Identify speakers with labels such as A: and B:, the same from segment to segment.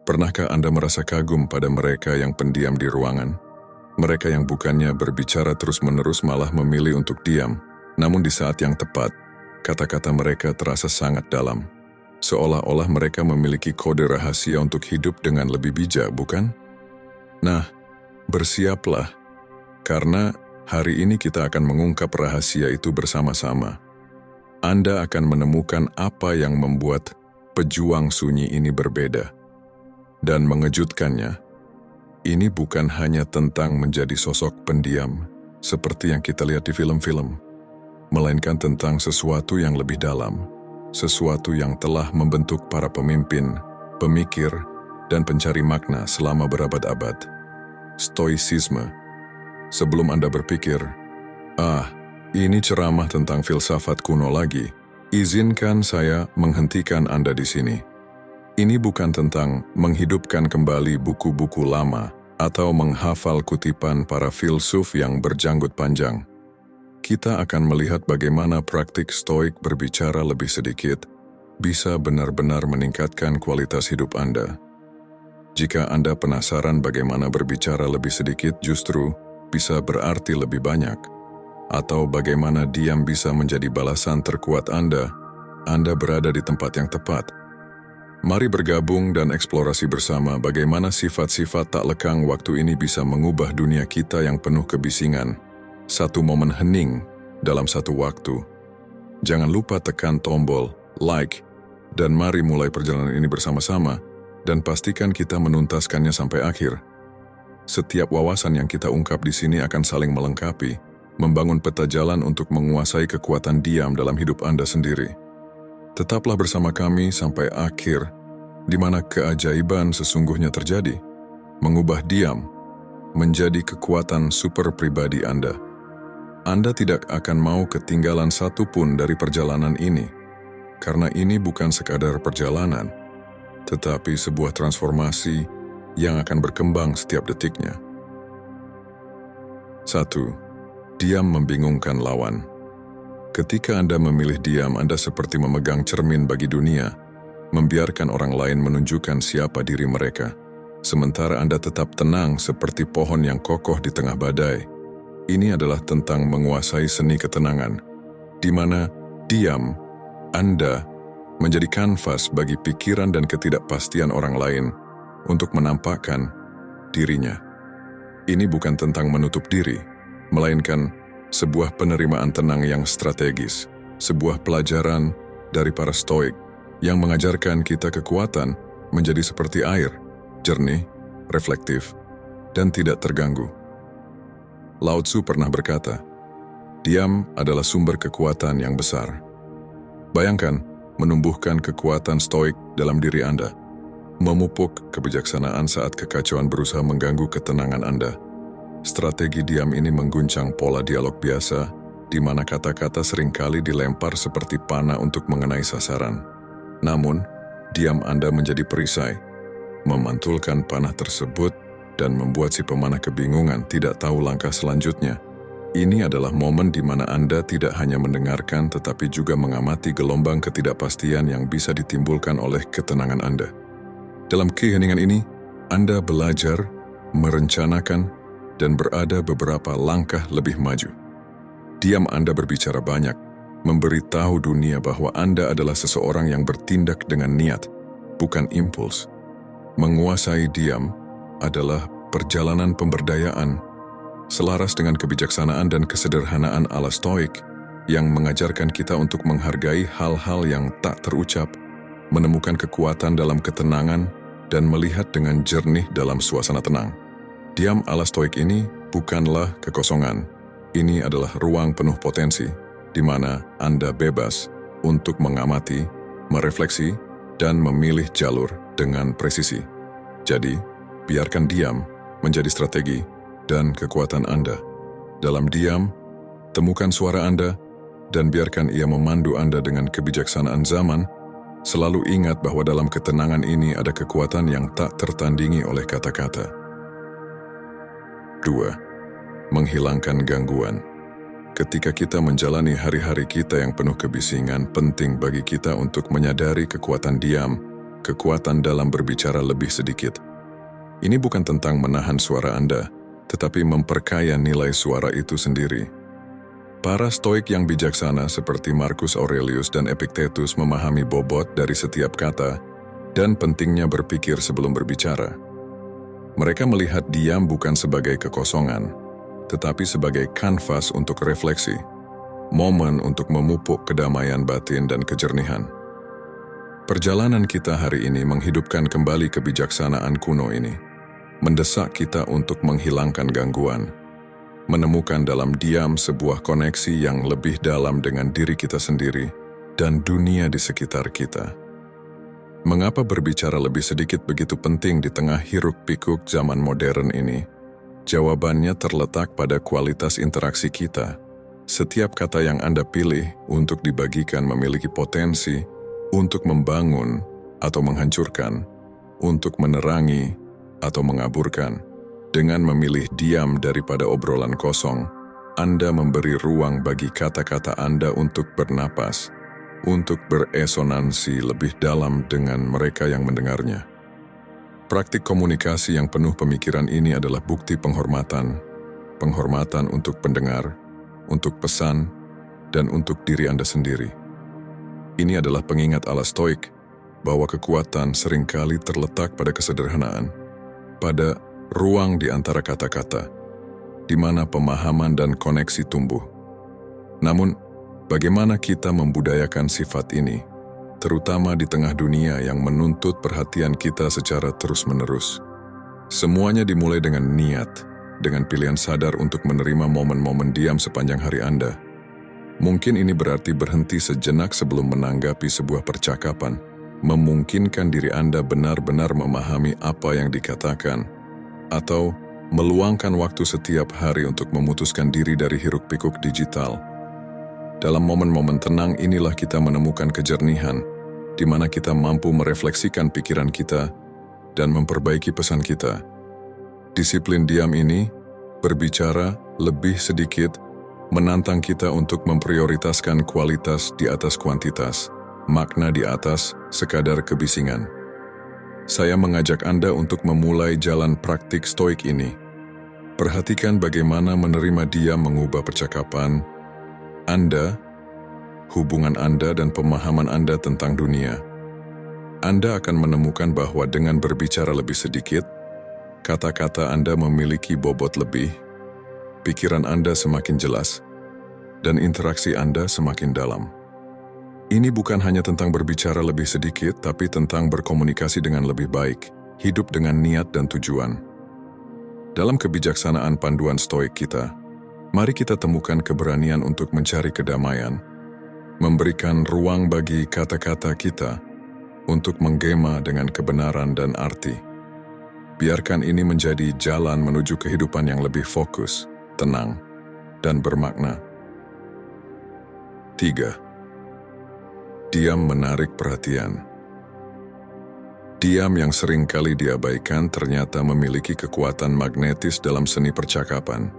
A: Pernahkah Anda merasa kagum pada mereka yang pendiam di ruangan? Mereka yang bukannya berbicara terus-menerus malah memilih untuk diam, namun di saat yang tepat, kata-kata mereka terasa sangat dalam. Seolah-olah mereka memiliki kode rahasia untuk hidup dengan lebih bijak, bukan? Nah, bersiaplah, karena hari ini kita akan mengungkap rahasia itu bersama-sama. Anda akan menemukan apa yang membuat pejuang sunyi ini berbeda. Dan mengejutkannya, ini bukan hanya tentang menjadi sosok pendiam seperti yang kita lihat di film-film, melainkan tentang sesuatu yang lebih dalam, sesuatu yang telah membentuk para pemimpin, pemikir, dan pencari makna selama berabad-abad. Stoicisme. Sebelum Anda berpikir, ini ceramah tentang filsafat kuno lagi, izinkan saya menghentikan Anda di sini. Ini bukan tentang menghidupkan kembali buku-buku lama atau menghafal kutipan para filsuf yang berjanggut panjang. Kita akan melihat bagaimana praktik stoik berbicara lebih sedikit bisa benar-benar meningkatkan kualitas hidup Anda. Jika Anda penasaran bagaimana berbicara lebih sedikit justru bisa berarti lebih banyak, atau bagaimana diam bisa menjadi balasan terkuat Anda berada di tempat yang tepat. Mari bergabung dan eksplorasi bersama bagaimana sifat-sifat tak lekang waktu ini bisa mengubah dunia kita yang penuh kebisingan. Satu momen hening dalam satu waktu. Jangan lupa tekan tombol like dan mari mulai perjalanan ini bersama-sama dan pastikan kita menuntaskannya sampai akhir. Setiap wawasan yang kita ungkap di sini akan saling melengkapi, membangun peta jalan untuk menguasai kekuatan diam dalam hidup Anda sendiri. Tetaplah bersama kami sampai akhir, di mana keajaiban sesungguhnya terjadi, mengubah diam menjadi kekuatan super pribadi Anda. Anda tidak akan mau ketinggalan satu pun dari perjalanan ini, karena ini bukan sekadar perjalanan, tetapi sebuah transformasi yang akan berkembang setiap detiknya. 1. Diam membingungkan lawan. Ketika Anda memilih diam, Anda seperti memegang cermin bagi dunia, membiarkan orang lain menunjukkan siapa diri mereka, sementara Anda tetap tenang seperti pohon yang kokoh di tengah badai. Ini adalah tentang menguasai seni ketenangan, di mana diam Anda menjadi kanvas bagi pikiran dan ketidakpastian orang lain untuk menampakkan dirinya. Ini bukan tentang menutup diri, melainkan sebuah penerimaan tenang yang strategis, sebuah pelajaran dari para stoik yang mengajarkan kita kekuatan menjadi seperti air, jernih, reflektif, dan tidak terganggu. Lao Tzu pernah berkata, diam adalah sumber kekuatan yang besar. Bayangkan menumbuhkan kekuatan stoik dalam diri Anda, memupuk kebijaksanaan saat kekacauan berusaha mengganggu ketenangan Anda. Strategi diam ini mengguncang pola dialog biasa, di mana kata-kata seringkali dilempar seperti panah untuk mengenai sasaran. Namun, diam Anda menjadi perisai, memantulkan panah tersebut dan membuat si pemanah kebingungan tidak tahu langkah selanjutnya. Ini adalah momen di mana Anda tidak hanya mendengarkan tetapi juga mengamati gelombang ketidakpastian yang bisa ditimbulkan oleh ketenangan Anda. Dalam keheningan ini, Anda belajar, merencanakan, dan berada beberapa langkah lebih maju. Diam Anda berbicara banyak, memberitahu dunia bahwa Anda adalah seseorang yang bertindak dengan niat, bukan impuls. Menguasai diam adalah perjalanan pemberdayaan, selaras dengan kebijaksanaan dan kesederhanaan ala stoik yang mengajarkan kita untuk menghargai hal-hal yang tak terucap, menemukan kekuatan dalam ketenangan, dan melihat dengan jernih dalam suasana tenang. Diam ala stoik ini bukanlah kekosongan. Ini adalah ruang penuh potensi, di mana Anda bebas untuk mengamati, merefleksi, dan memilih jalur dengan presisi. Jadi, biarkan diam menjadi strategi dan kekuatan Anda. Dalam diam, temukan suara Anda, dan biarkan ia memandu Anda dengan kebijaksanaan zaman. Selalu ingat bahwa dalam ketenangan ini ada kekuatan yang tak tertandingi oleh kata-kata. 2. Menghilangkan gangguan. Ketika kita menjalani hari-hari kita yang penuh kebisingan, penting bagi kita untuk menyadari kekuatan diam kekuatan dalam berbicara lebih sedikit. Ini bukan tentang menahan suara Anda, tetapi memperkaya nilai suara itu sendiri. Para Stoik yang bijaksana seperti Marcus Aurelius dan Epictetus memahami bobot dari setiap kata dan pentingnya berpikir sebelum berbicara. Mereka melihat diam bukan sebagai kekosongan, tetapi sebagai kanvas untuk refleksi, momen untuk memupuk kedamaian batin dan kejernihan. Perjalanan kita hari ini menghidupkan kembali kebijaksanaan kuno ini, mendesak kita untuk menghilangkan gangguan, menemukan dalam diam sebuah koneksi yang lebih dalam dengan diri kita sendiri dan dunia di sekitar kita. Mengapa berbicara lebih sedikit begitu penting di tengah hiruk-pikuk zaman modern ini? Jawabannya terletak pada kualitas interaksi kita. Setiap kata yang Anda pilih untuk dibagikan memiliki potensi untuk membangun atau menghancurkan, untuk menerangi atau mengaburkan. Dengan memilih diam daripada obrolan kosong, Anda memberi ruang bagi kata-kata Anda untuk bernapas, untuk beresonansi lebih dalam dengan mereka yang mendengarnya. Praktik komunikasi yang penuh pemikiran ini adalah bukti penghormatan untuk pendengar, untuk pesan, dan untuk diri Anda sendiri. Ini adalah pengingat ala Stoik bahwa kekuatan seringkali terletak pada kesederhanaan, pada ruang di antara kata-kata, di mana pemahaman dan koneksi tumbuh. Namun, bagaimana kita membudayakan sifat ini, terutama di tengah dunia yang menuntut perhatian kita secara terus-menerus? Semuanya dimulai dengan niat, dengan pilihan sadar untuk menerima momen-momen diam sepanjang hari Anda. Mungkin ini berarti berhenti sejenak sebelum menanggapi sebuah percakapan, memungkinkan diri Anda benar-benar memahami apa yang dikatakan, atau meluangkan waktu setiap hari untuk memutuskan diri dari hiruk-pikuk digital. Dalam momen-momen tenang inilah kita menemukan kejernihan, di mana kita mampu merefleksikan pikiran kita dan memperbaiki pesan kita. Disiplin diam ini, berbicara lebih sedikit, menantang kita untuk memprioritaskan kualitas di atas kuantitas, makna di atas sekadar kebisingan. Saya mengajak Anda untuk memulai jalan praktik Stoik ini. Perhatikan bagaimana menerima diam mengubah percakapan Anda, hubungan Anda dan pemahaman Anda tentang dunia. Anda akan menemukan bahwa dengan berbicara lebih sedikit, kata-kata Anda memiliki bobot lebih, pikiran Anda semakin jelas, dan interaksi Anda semakin dalam. Ini bukan hanya tentang berbicara lebih sedikit, tapi tentang berkomunikasi dengan lebih baik, hidup dengan niat dan tujuan. Dalam kebijaksanaan panduan Stoik kita, mari kita temukan keberanian untuk mencari kedamaian, memberikan ruang bagi kata-kata kita untuk menggema dengan kebenaran dan arti. Biarkan ini menjadi jalan menuju kehidupan yang lebih fokus, tenang, dan bermakna. 3. Diam menarik perhatian. Diam yang sering kali diabaikan ternyata memiliki kekuatan magnetis dalam seni percakapan.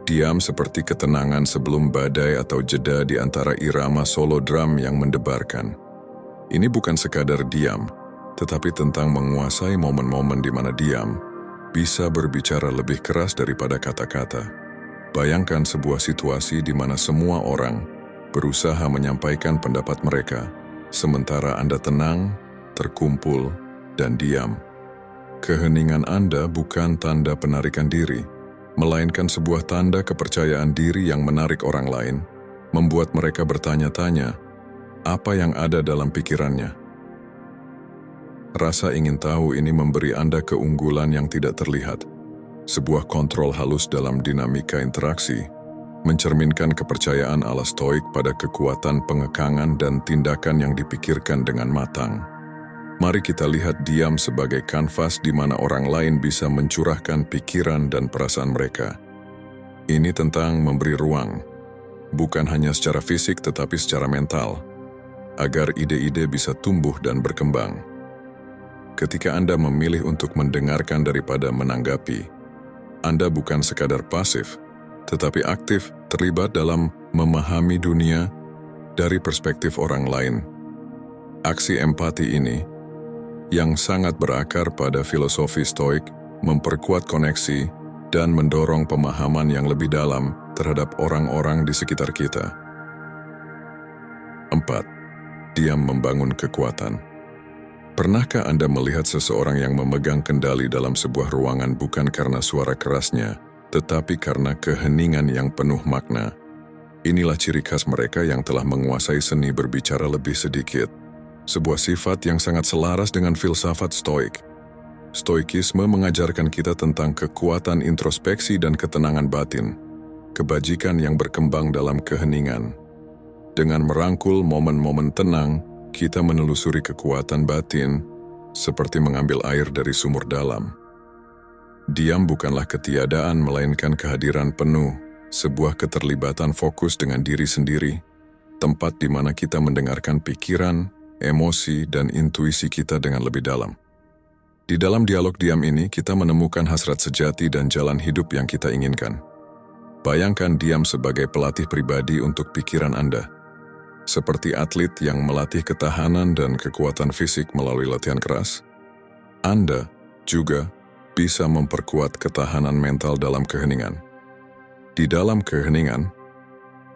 A: Diam seperti ketenangan sebelum badai atau jeda di antara irama solo drum yang mendebarkan. Ini bukan sekadar diam, tetapi tentang menguasai momen-momen di mana diam bisa berbicara lebih keras daripada kata-kata. Bayangkan sebuah situasi di mana semua orang berusaha menyampaikan pendapat mereka, sementara Anda tenang, terkumpul, dan diam. Keheningan Anda bukan tanda penarikan diri, melainkan sebuah tanda kepercayaan diri yang menarik orang lain, membuat mereka bertanya-tanya, apa yang ada dalam pikirannya. Rasa ingin tahu ini memberi Anda keunggulan yang tidak terlihat, sebuah kontrol halus dalam dinamika interaksi, mencerminkan kepercayaan ala Stoik pada kekuatan pengekangan dan tindakan yang dipikirkan dengan matang. Mari kita lihat diam sebagai kanvas di mana orang lain bisa mencurahkan pikiran dan perasaan mereka. Ini tentang memberi ruang, bukan hanya secara fisik tetapi secara mental, agar ide-ide bisa tumbuh dan berkembang. Ketika Anda memilih untuk mendengarkan daripada menanggapi, Anda bukan sekadar pasif, tetapi aktif terlibat dalam memahami dunia dari perspektif orang lain. Aksi empati ini yang sangat berakar pada filosofi Stoik, memperkuat koneksi, dan mendorong pemahaman yang lebih dalam terhadap orang-orang di sekitar kita. 4. Diam membangun kekuatan. Pernahkah Anda melihat seseorang yang memegang kendali dalam sebuah ruangan bukan karena suara kerasnya, tetapi karena keheningan yang penuh makna? Inilah ciri khas mereka yang telah menguasai seni berbicara lebih sedikit. Sebuah sifat yang sangat selaras dengan filsafat Stoik. Stoikisme mengajarkan kita tentang kekuatan introspeksi dan ketenangan batin, kebajikan yang berkembang dalam keheningan. Dengan merangkul momen-momen tenang, kita menelusuri kekuatan batin, seperti mengambil air dari sumur dalam. Diam bukanlah ketiadaan, melainkan kehadiran penuh, sebuah keterlibatan fokus dengan diri sendiri, tempat di mana kita mendengarkan pikiran, emosi, dan intuisi kita dengan lebih dalam. Di dalam dialog diam ini, kita menemukan hasrat sejati dan jalan hidup yang kita inginkan. Bayangkan diam sebagai pelatih pribadi untuk pikiran Anda. Seperti atlet yang melatih ketahanan dan kekuatan fisik melalui latihan keras, Anda juga bisa memperkuat ketahanan mental dalam keheningan. Di dalam keheningan,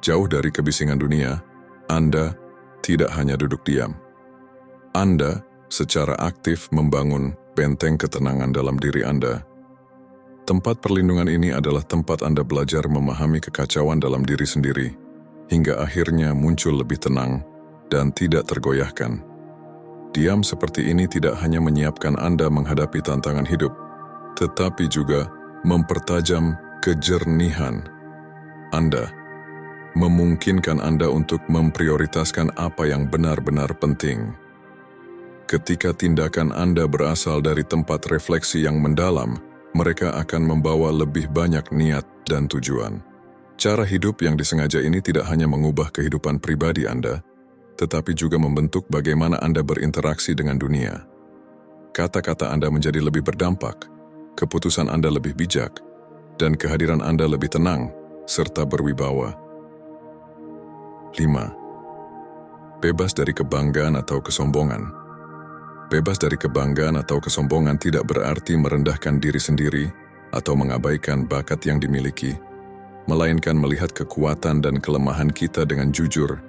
A: jauh dari kebisingan dunia, Anda tidak hanya duduk diam. Anda secara aktif membangun benteng ketenangan dalam diri Anda. Tempat perlindungan ini adalah tempat Anda belajar memahami kekacauan dalam diri sendiri, hingga akhirnya muncul lebih tenang dan tidak tergoyahkan. Diam seperti ini tidak hanya menyiapkan Anda menghadapi tantangan hidup, tetapi juga mempertajam kejernihan Anda, memungkinkan Anda untuk memprioritaskan apa yang benar-benar penting. Ketika tindakan Anda berasal dari tempat refleksi yang mendalam, mereka akan membawa lebih banyak niat dan tujuan. Cara hidup yang disengaja ini tidak hanya mengubah kehidupan pribadi Anda, tetapi juga membentuk bagaimana Anda berinteraksi dengan dunia. Kata-kata Anda menjadi lebih berdampak, keputusan Anda lebih bijak, dan kehadiran Anda lebih tenang, serta berwibawa. 5. Bebas dari kebanggaan atau kesombongan. Bebas dari kebanggaan atau kesombongan tidak berarti merendahkan diri sendiri atau mengabaikan bakat yang dimiliki, melainkan melihat kekuatan dan kelemahan kita dengan jujur,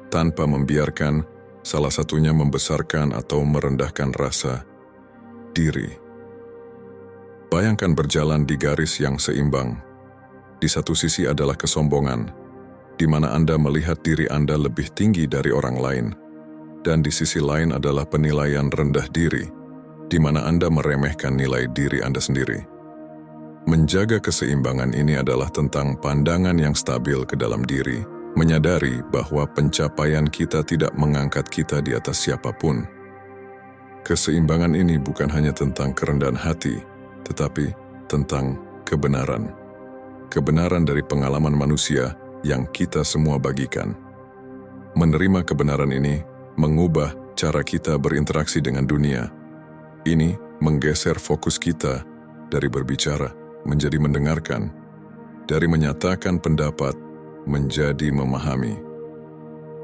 A: tanpa membiarkan salah satunya membesarkan atau merendahkan rasa diri. Bayangkan berjalan di garis yang seimbang. Di satu sisi adalah kesombongan, di mana Anda melihat diri Anda lebih tinggi dari orang lain, dan di sisi lain adalah penilaian rendah diri, di mana Anda meremehkan nilai diri Anda sendiri. Menjaga keseimbangan ini adalah tentang pandangan yang stabil ke dalam diri, menyadari bahwa pencapaian kita tidak mengangkat kita di atas siapapun. Keseimbangan ini bukan hanya tentang kerendahan hati, tetapi tentang kebenaran. Kebenaran dari pengalaman manusia yang kita semua bagikan. Menerima kebenaran ini mengubah cara kita berinteraksi dengan dunia. Ini menggeser fokus kita dari berbicara menjadi mendengarkan, dari menyatakan pendapat menjadi memahami.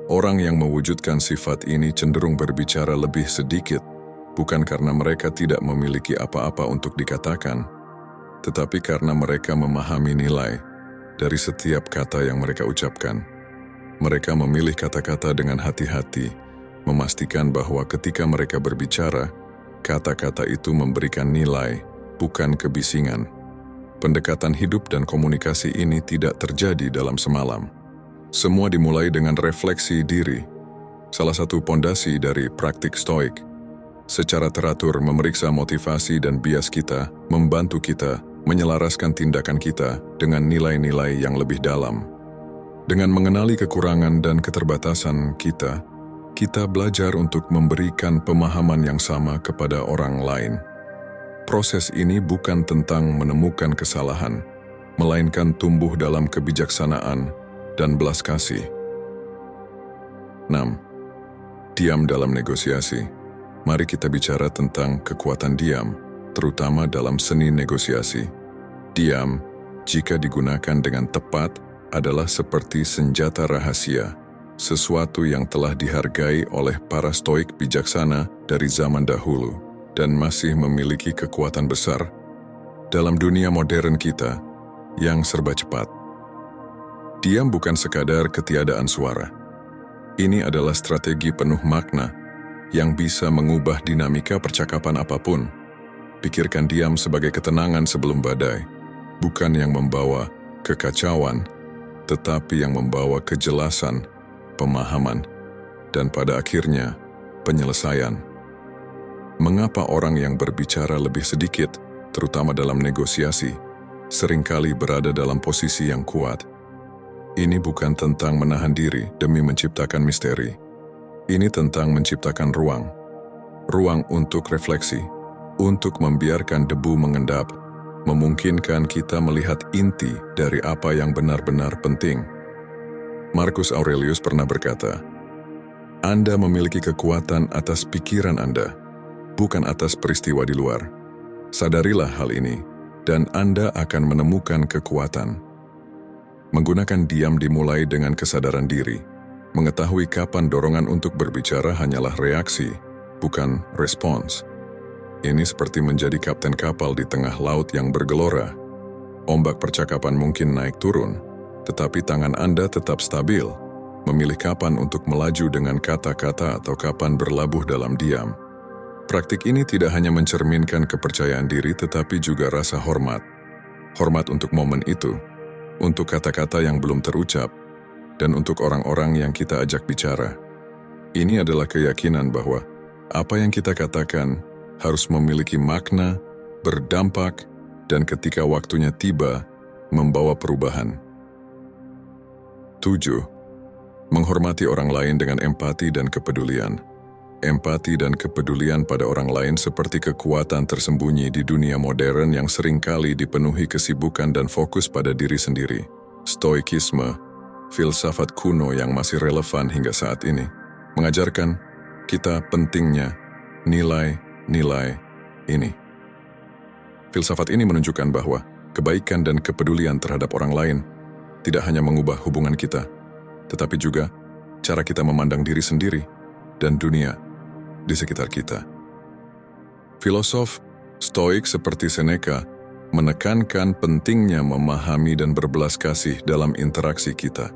A: Orang yang mewujudkan sifat ini cenderung berbicara lebih sedikit, bukan karena mereka tidak memiliki apa-apa untuk dikatakan, tetapi karena mereka memahami nilai dari setiap kata yang mereka ucapkan. Mereka memilih kata-kata dengan hati-hati, memastikan bahwa ketika mereka berbicara, kata-kata itu memberikan nilai, bukan kebisingan. Pendekatan hidup dan komunikasi ini tidak terjadi dalam semalam. Semua dimulai dengan refleksi diri. Salah satu pondasi dari praktik Stoik, secara teratur memeriksa motivasi dan bias kita, membantu kita menyelaraskan tindakan kita dengan nilai-nilai yang lebih dalam. Dengan mengenali kekurangan dan keterbatasan kita belajar untuk memberikan pemahaman yang sama kepada orang lain. Proses ini bukan tentang menemukan kesalahan, melainkan tumbuh dalam kebijaksanaan dan belas kasih. 6. Diam dalam negosiasi. Mari kita bicara tentang kekuatan diam, terutama dalam seni negosiasi. Diam, jika digunakan dengan tepat, adalah seperti senjata rahasia, sesuatu yang telah dihargai oleh para Stoik bijaksana dari zaman dahulu. dan masih memiliki kekuatan besar dalam dunia modern kita yang serba cepat. Diam bukan sekadar ketiadaan suara. Ini adalah strategi penuh makna yang bisa mengubah dinamika percakapan apapun. Pikirkan diam sebagai ketenangan sebelum badai, bukan yang membawa kekacauan, tetapi yang membawa kejelasan, pemahaman, dan pada akhirnya penyelesaian. Mengapa orang yang berbicara lebih sedikit, terutama dalam negosiasi, seringkali berada dalam posisi yang kuat? Ini bukan tentang menahan diri demi menciptakan misteri. Ini tentang menciptakan ruang untuk refleksi, untuk membiarkan debu mengendap, memungkinkan kita melihat inti dari apa yang benar-benar penting. Marcus Aurelius pernah berkata, "Anda memiliki kekuatan atas pikiran Anda, bukan atas peristiwa di luar. Sadarilah hal ini, dan Anda akan menemukan kekuatan." Menggunakan diam dimulai dengan kesadaran diri. Mengetahui kapan dorongan untuk berbicara hanyalah reaksi, bukan respons. Ini seperti menjadi kapten kapal di tengah laut yang bergelora. Ombak percakapan mungkin naik turun, tetapi tangan Anda tetap stabil, memilih kapan untuk melaju dengan kata-kata atau kapan berlabuh dalam diam. Praktik ini tidak hanya mencerminkan kepercayaan diri tetapi juga rasa hormat. Hormat untuk momen itu, untuk kata-kata yang belum terucap, dan untuk orang-orang yang kita ajak bicara. Ini adalah keyakinan bahwa apa yang kita katakan harus memiliki makna, berdampak, dan ketika waktunya tiba, membawa perubahan. 7. Menghormati orang lain dengan empati dan kepedulian. Empati dan kepedulian pada orang lain seperti kekuatan tersembunyi di dunia modern yang seringkali dipenuhi kesibukan dan fokus pada diri sendiri. Stoikisme, filsafat kuno yang masih relevan hingga saat ini, mengajarkan kita pentingnya nilai-nilai ini. Filsafat ini menunjukkan bahwa kebaikan dan kepedulian terhadap orang lain tidak hanya mengubah hubungan kita, tetapi juga cara kita memandang diri sendiri dan dunia di sekitar kita. Filosof Stoik seperti Seneca menekankan pentingnya memahami dan berbelas kasih dalam interaksi kita.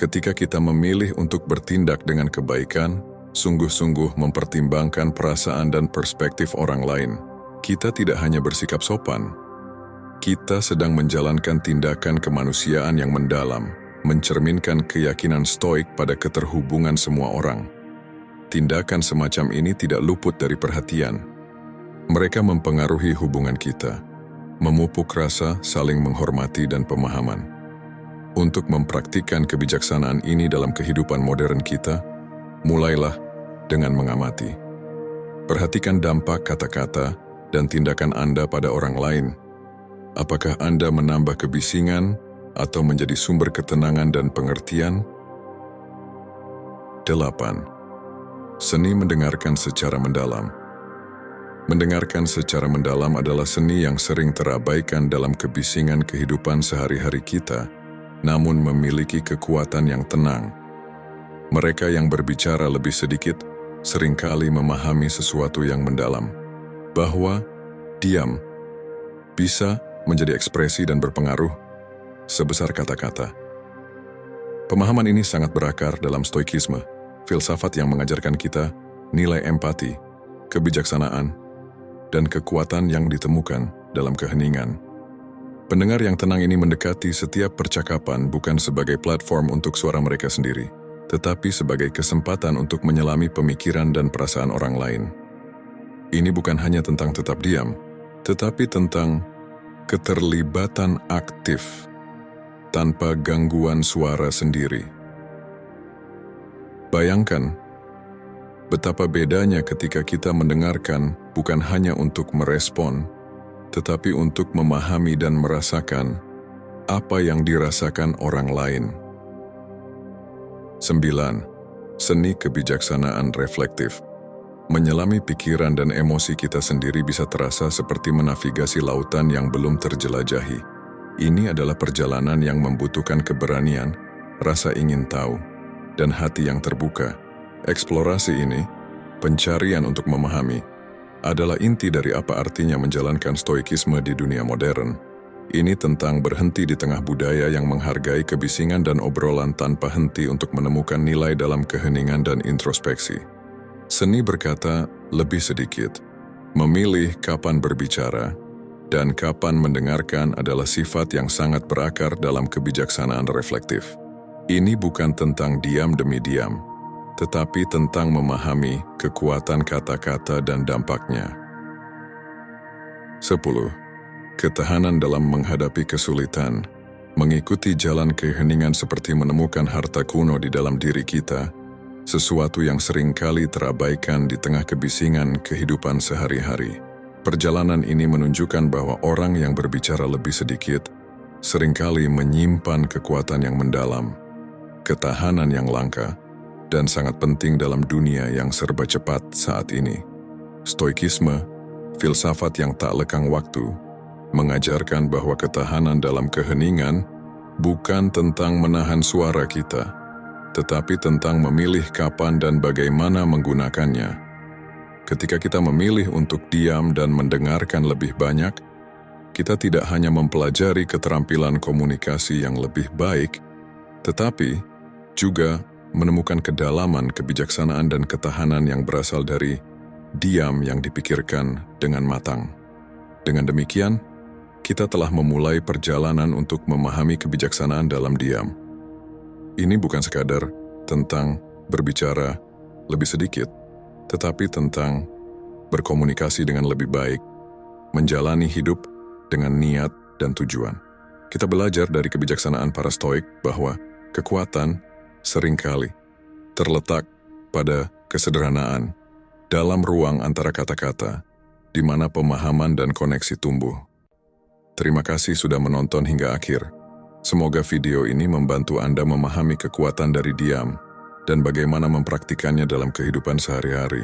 A: Ketika kita memilih untuk bertindak dengan kebaikan, sungguh-sungguh mempertimbangkan perasaan dan perspektif orang lain, kita tidak hanya bersikap sopan, kita sedang menjalankan tindakan kemanusiaan yang mendalam, mencerminkan keyakinan Stoik pada keterhubungan semua orang. Tindakan semacam ini tidak luput dari perhatian. Mereka mempengaruhi hubungan kita, memupuk rasa saling menghormati dan pemahaman. Untuk mempraktikkan kebijaksanaan ini dalam kehidupan modern kita, mulailah dengan mengamati. Perhatikan dampak kata-kata dan tindakan Anda pada orang lain. Apakah Anda menambah kebisingan atau menjadi sumber ketenangan dan pengertian? 8. Seni mendengarkan secara mendalam. Mendengarkan secara mendalam adalah seni yang sering terabaikan dalam kebisingan kehidupan sehari-hari kita, namun memiliki kekuatan yang tenang. Mereka yang berbicara lebih sedikit seringkali memahami sesuatu yang mendalam, bahwa diam bisa menjadi ekspresi dan berpengaruh sebesar kata-kata. Pemahaman ini sangat berakar dalam Stoikisme, filsafat yang mengajarkan kita nilai empati, kebijaksanaan, dan kekuatan yang ditemukan dalam keheningan. Pendengar yang tenang ini mendekati setiap percakapan bukan sebagai platform untuk suara mereka sendiri, tetapi sebagai kesempatan untuk menyelami pemikiran dan perasaan orang lain. Ini bukan hanya tentang tetap diam, tetapi tentang keterlibatan aktif tanpa gangguan suara sendiri. Bayangkan betapa bedanya ketika kita mendengarkan bukan hanya untuk merespon, tetapi untuk memahami dan merasakan apa yang dirasakan orang lain. 9. Seni kebijaksanaan reflektif. Menyelami pikiran dan emosi kita sendiri bisa terasa seperti menavigasi lautan yang belum terjelajahi. Ini adalah perjalanan yang membutuhkan keberanian, rasa ingin tahu, dan hati yang terbuka. Eksplorasi ini, pencarian untuk memahami, adalah inti dari apa artinya menjalankan stoikisme di dunia modern. Ini tentang berhenti di tengah budaya yang menghargai kebisingan dan obrolan tanpa henti untuk menemukan nilai dalam keheningan dan introspeksi. Seni berkata lebih sedikit, memilih kapan berbicara, dan kapan mendengarkan adalah sifat yang sangat berakar dalam kebijaksanaan reflektif. Ini bukan tentang diam demi diam, tetapi tentang memahami kekuatan kata-kata dan dampaknya. 10. Ketahanan dalam menghadapi kesulitan. Mengikuti jalan keheningan seperti menemukan harta kuno di dalam diri kita, sesuatu yang seringkali terabaikan di tengah kebisingan kehidupan sehari-hari. Perjalanan ini menunjukkan bahwa orang yang berbicara lebih sedikit seringkali menyimpan kekuatan yang mendalam, ketahanan yang langka, dan sangat penting dalam dunia yang serba cepat saat ini. Stoikisme, filsafat yang tak lekang waktu, mengajarkan bahwa ketahanan dalam keheningan bukan tentang menahan suara kita, tetapi tentang memilih kapan dan bagaimana menggunakannya. Ketika kita memilih untuk diam dan mendengarkan lebih banyak, kita tidak hanya mempelajari keterampilan komunikasi yang lebih baik, tetapi juga menemukan kedalaman kebijaksanaan dan ketahanan yang berasal dari diam yang dipikirkan dengan matang. Dengan demikian, kita telah memulai perjalanan untuk memahami kebijaksanaan dalam diam. Ini bukan sekadar tentang berbicara lebih sedikit, tetapi tentang berkomunikasi dengan lebih baik, menjalani hidup dengan niat dan tujuan. Kita belajar dari kebijaksanaan para Stoik bahwa kekuatan seringkali terletak pada kesederhanaan dalam ruang antara kata-kata, di mana pemahaman dan koneksi tumbuh. Terima kasih sudah menonton hingga akhir. Semoga video ini membantu Anda memahami kekuatan dari diam dan bagaimana mempraktikannya dalam kehidupan sehari-hari.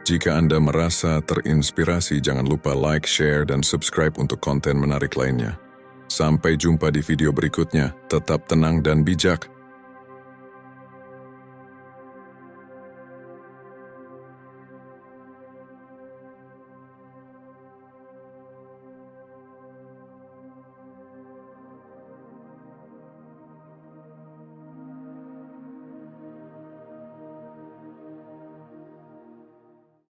A: Jika Anda merasa terinspirasi, jangan lupa like, share, dan subscribe untuk konten menarik lainnya. Sampai jumpa di video berikutnya. Tetap tenang dan bijak.